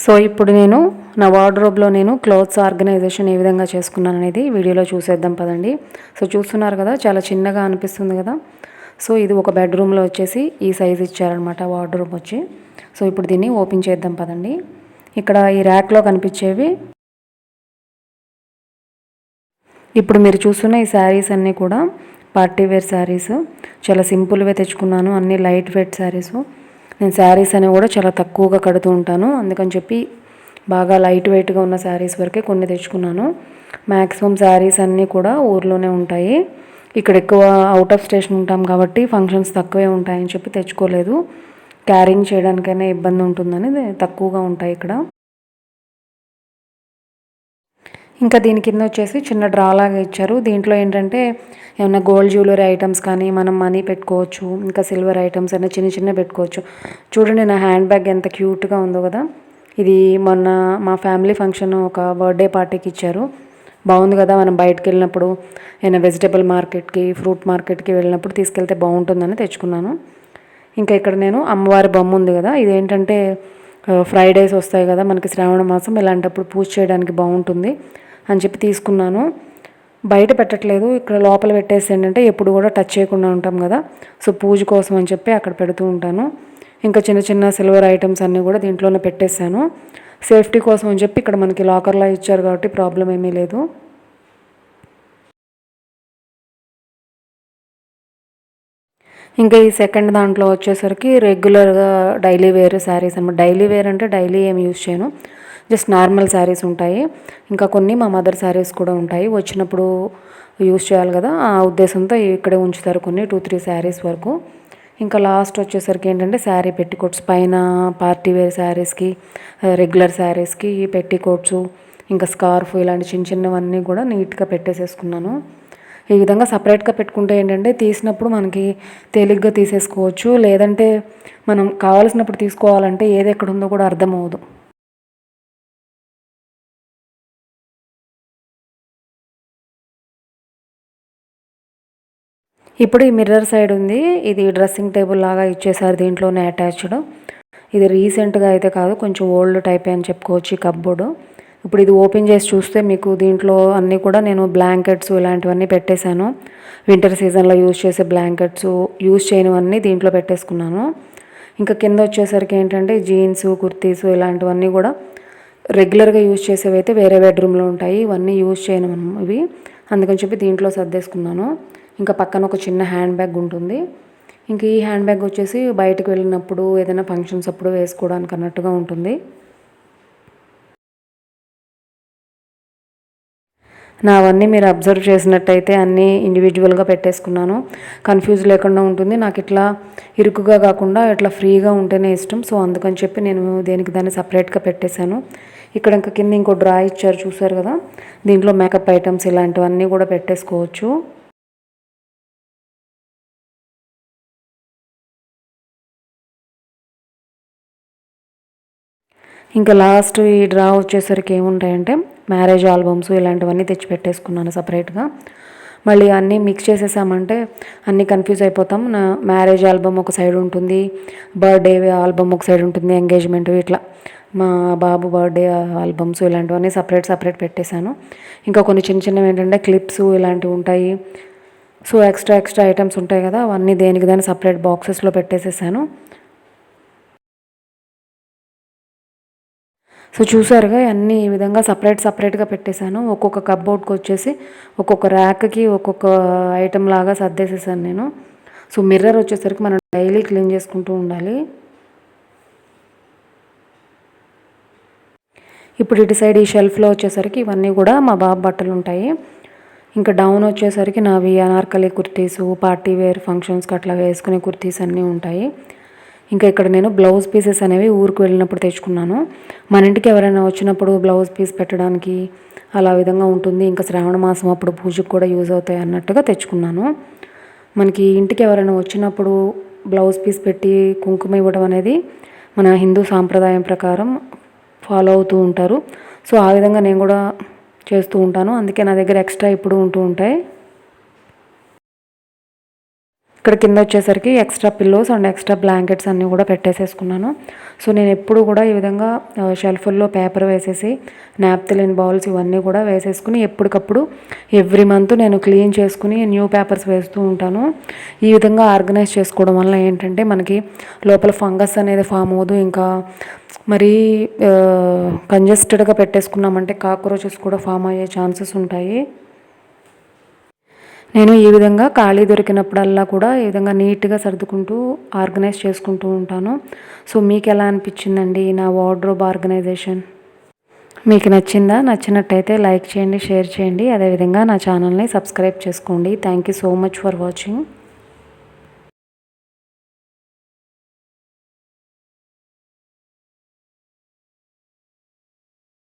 So ఇప్పుడు నేను నా వార్డ్రోబ్లో నేను క్లోత్స్ ఆర్గనైజేషన్ ఏ విధంగా చేసుకున్నాను అనేది వీడియోలో చూసేద్దాం పదండి. సో చూస్తున్నారు కదా, చాలా చిన్నగా అనిపిస్తుంది కదా. సో ఇది ఒక బెడ్రూమ్లో వచ్చేసి ఈ సైజ్ ఇచ్చారనమాట వార్డ్రోబ్ వచ్చి. సో ఇప్పుడు దీన్ని ఓపెన్ చేద్దాం పదండి. ఇక్కడ ఈ ర్యాక్లో కనిపించేవి ఇప్పుడు మీరు చూస్తున్న ఈ శారీస్ అన్నీ కూడా పార్టీ వేర్ శారీస్. చాలా సింపుల్వే తెచ్చుకున్నాను, అన్నీ లైట్ వెయిట్ శారీస్. నేను శారీస్ అనేవి కూడా చాలా తక్కువగా కడుతూ ఉంటాను, అందుకని చెప్పి బాగా లైట్ వెయిట్గా ఉన్న శారీస్ వరకే కొన్ని తెచ్చుకున్నాను. మ్యాక్సిమం శారీస్ అన్నీ కూడా ఊర్లోనే ఉంటాయి. ఇక్కడ ఎక్కువ అవుట్ ఆఫ్ స్టేషన్ ఉంటాం కాబట్టి ఫంక్షన్స్ తక్కువే ఉంటాయని చెప్పి తెచ్చుకోలేదు. క్యారింగ్ చేయడానికైనా ఇబ్బంది ఉంటుందని తక్కువగా ఉంటాయి ఇక్కడ. ఇంకా దీని కింద వచ్చేసి చిన్న డ్రా లాగా ఇచ్చారు. దీంట్లో ఏంటంటే ఏమన్నా గోల్డ్ జ్యువెలరీ ఐటమ్స్ కానీ మనం మనీ పెట్టుకోవచ్చు, ఇంకా సిల్వర్ ఐటమ్స్ అయినా చిన్న చిన్న పెట్టుకోవచ్చు. చూడండి నా హ్యాండ్ బ్యాగ్ ఎంత క్యూట్గా ఉందో కదా. ఇది మొన్న మా ఫ్యామిలీ ఫంక్షన్ ఒక బర్త్డే పార్టీకి ఇచ్చారు. బాగుంది కదా, మనం బయటకు వెళ్ళినప్పుడు ఏమైనా వెజిటబుల్ మార్కెట్కి ఫ్రూట్ మార్కెట్కి వెళ్ళినప్పుడు తీసుకెళ్తే బాగుంటుందని తెచ్చుకున్నాను. ఇంకా ఇక్కడ నేను అమ్మవారి బొమ్మ ఉంది కదా, ఇదేంటంటే ఫ్రైడేస్ వస్తాయి కదా మనకి శ్రావణ మాసం, ఇలాంటప్పుడు పూజ చేయడానికి బాగుంటుంది అని చెప్పి తీసుకున్నాను. బయట పెట్టట్లేదు, ఇక్కడ లోపల పెట్టేసి ఏంటంటే ఎప్పుడు కూడా టచ్ చేయకుండా ఉంటాం కదా, సో పూజ కోసం అని చెప్పి అక్కడ పెడుతూ ఉంటాను. ఇంకా చిన్న చిన్న సిల్వర్ ఐటమ్స్ అన్నీ కూడా దీంట్లోనే పెట్టేశాను. సేఫ్టీ కోసం అని చెప్పి ఇక్కడ మనకి లాకర్లో ఇచ్చారు కాబట్టి ప్రాబ్లం ఏమీ లేదు. ఇంకా ఈ సెకండ్ దాంట్లో వచ్చేసరికి రెగ్యులర్గా డైలీ వేర్ శారీస్ అనమాట. డైలీ వేర్ అంటే డైలీ ఏమి యూజ్ చేయను, జస్ట్ నార్మల్ శారీస్ ఉంటాయి. ఇంకా కొన్ని మా మదర్ శారీస్ కూడా ఉంటాయి, వచ్చినప్పుడు యూజ్ చేయాలి కదా ఆ ఉద్దేశంతో ఇక్కడే ఉంచుతారు కొన్ని 2-3 శారీస్ వరకు. ఇంకా లాస్ట్ వచ్చేసరికి ఏంటంటే శారీ పెట్టికోట్స్, పైన పార్టీ వేర్ శారీస్కి రెగ్యులర్ శారీస్కి పెట్టికోట్స్, ఇంకా స్కార్ఫ్, ఇలాంటి చిన్న చిన్నవన్నీ కూడా నీట్గా పెట్టేసేసుకున్నాను. ఈ విధంగా సపరేట్గా పెట్టుకుంటే ఏంటంటే తీసినప్పుడు మనకి తేలిగ్గా తీసేసుకోవచ్చు, లేదంటే మనం కావాల్సినప్పుడు తీసుకోవాలంటే ఏది ఎక్కడ ఉందో కూడా అర్థమవుదు. ఇప్పుడు ఈ మిర్రర్ సైడ్ ఉంది, ఇది డ్రెస్సింగ్ టేబుల్ లాగా ఇచ్చేసారు దీంట్లోనే అటాచ్డ్. ఇది రీసెంట్గా అయితే కాదు, కొంచెం ఓల్డ్ టైప్ అని చెప్పుకోవచ్చు ఈ కప్బోర్డు. ఇప్పుడు ఇది ఓపెన్ చేసి చూస్తే మీకు దీంట్లో అన్నీ కూడా నేను బ్లాంకెట్స్ ఇలాంటివన్నీ పెట్టేశాను. వింటర్ సీజన్లో యూజ్ చేసే బ్లాంకెట్స్, యూజ్ చేయనివన్నీ దీంట్లో పెట్టేసుకున్నాను. ఇంకా కింద వచ్చేసరికి ఏంటంటే జీన్స్, కుర్తీస్ ఇలాంటివన్నీ కూడా రెగ్యులర్గా యూజ్ చేసేవి అయితే వేరే బెడ్రూమ్లో ఉంటాయి, ఇవన్నీ యూజ్ చేయను మనం ఇవి, అందుకని చెప్పి దీంట్లో సర్దేసుకున్నాను. ఇంకా పక్కన ఒక చిన్న హ్యాండ్ బ్యాగ్ ఉంటుంది. ఇంక ఈ హ్యాండ్ బ్యాగ్ వచ్చేసి బయటకు వెళ్ళినప్పుడు ఏదైనా ఫంక్షన్స్ అప్పుడు వేసుకోవడానికి అన్నట్టుగా ఉంటుంది. నావన్నీ మీరు అబ్జర్వ్ చేసినట్టయితే అన్నీ ఇండివిజువల్గా పెట్టేసుకున్నాను, కన్ఫ్యూజ్ లేకుండా ఉంటుంది. నాకు ఇట్లా ఇరుకుగా కాకుండా ఇట్లా ఫ్రీగా ఉంటేనే ఇష్టం, సో అందుకని చెప్పి నేను దేనికి దాన్ని సపరేట్గా పెట్టేశాను. ఇక్కడ ఇంకా కింద ఇంకో డ్రా ఇచ్చారు చూసారు కదా, దీంట్లో మేకప్ ఐటమ్స్ ఇలాంటివన్నీ కూడా పెట్టేసుకోవచ్చు. ఇంకా లాస్ట్ ఈ డ్రా వచ్చేసరికి ఏముంటాయంటే మ్యారేజ్ ఆల్బమ్స్ ఇలాంటివన్నీ తెచ్చి పెట్టేసుకున్నాను సపరేట్గా. మళ్ళీ అన్నీ మిక్స్ చేసేసామంటే అన్నీ కన్ఫ్యూజ్ అయిపోతాం. నా మ్యారేజ్ ఆల్బమ్ ఒక సైడ్ ఉంటుంది, బర్త్డే ఆల్బమ్ ఒక సైడ్ ఉంటుంది, ఎంగేజ్మెంట్ ఇట్లా మా బాబు బర్త్డే ఆల్బమ్స్ ఇలాంటివన్నీ సపరేట్ పెట్టేశాను. ఇంకా కొన్ని చిన్న చిన్నవి ఏంటంటే క్లిప్స్ ఇలాంటివి ఉంటాయి. సో ఎక్స్ట్రా ఐటమ్స్ ఉంటాయి కదా, అవన్నీ దేనికి దాన్ని సపరేట్ బాక్సెస్లో పెట్టేసేసాను. సో చూసారుగా అన్నీ ఈ విధంగా సపరేట్గా పెట్టేశాను. ఒక్కొక్క కప్బోర్డ్కి వచ్చేసి ఒక్కొక్క ర్యాక్కి ఒక్కొక్క ఐటెం లాగా సర్దేసేసాను నేను. సో మిర్రర్ వచ్చేసరికి మనం డైలీ క్లీన్ చేసుకుంటూ ఉండాలి. ఇప్పుడు ఇటు సైడ్ ఈ షెల్ఫ్లో వచ్చేసరికి ఇవన్నీ కూడా మా బాబు బట్టలు ఉంటాయి. ఇంకా డౌన్ వచ్చేసరికి నావి అనార్కలి కుర్తీసు, పార్టీ వేర్ ఫంక్షన్స్కి అట్లా వేసుకునే కుర్తీస్ అన్నీ ఉంటాయి. ఇంకా ఇక్కడ నేను బ్లౌజ్ పీసెస్ అనేవి ఊరికి వెళ్ళినప్పుడు తెచ్చుకున్నాను. మన ఇంటికి ఎవరైనా వచ్చినప్పుడు బ్లౌజ్ పీస్ పెట్టడానికి అలా విధంగా ఉంటుంది. ఇంకా శ్రావణ మాసం అప్పుడు పూజకు కూడా యూజ్ అవుతాయి అన్నట్టుగా తెచ్చుకున్నాను. మనకి ఇంటికి ఎవరైనా వచ్చినప్పుడు బ్లౌజ్ పీస్ పెట్టి కుంకుమ ఇవ్వడం అనేది మన హిందూ సాంప్రదాయం ప్రకారం ఫాలో అవుతూ ఉంటారు. సో ఆ విధంగా నేను కూడా చేస్తూ ఉంటాను, అందుకే నా దగ్గర ఎక్స్ట్రా ఇప్పుడు ఉంటూ ఉంటాయి. ఇక్కడ కింద వచ్చేసరికి extra pillows and extra blankets అన్నీ కూడా పెట్టేసేసుకున్నాను. సో నేను ఎప్పుడు కూడా ఈ విధంగా షెల్ఫుల్లో పేపర్ వేసేసి నాప్థలిన్ బౌల్స్ ఇవన్నీ కూడా వేసేసుకుని ఎప్పటికప్పుడు ఎవ్రీ మంత్ నేను క్లీన్ చేసుకుని న్యూ పేపర్స్ వేస్తూ ఉంటాను. ఈ విధంగా ఆర్గనైజ్ చేసుకోవడం వల్ల ఏంటంటే మనకి లోపల ఫంగస్ అనేది ఫామ్ అవ్వదు. ఇంకా మరీ కంజెస్టెడ్గా పెట్టేసుకున్నామంటే కాక్రోచెస్ కూడా ఫామ్ అయ్యే ఛాన్సెస్ ఉంటాయి. నేను ఈ విధంగా ఖాళీ దొరికినప్పుడల్లా కూడా ఈ విధంగా నీట్గా సర్దుకుంటూ ఆర్గనైజ్ చేసుకుంటూ ఉంటాను. సో మీకు ఎలా అనిపించిందండి నా వార్డ్రోబ్ ఆర్గనైజేషన్? మీకు నచ్చిందా? నచ్చినట్టయితే లైక్ చేయండి, షేర్ చేయండి. అదేవిధంగా నా ఛానల్ని సబ్స్క్రైబ్ చేసుకోండి. Thank you so much for watching.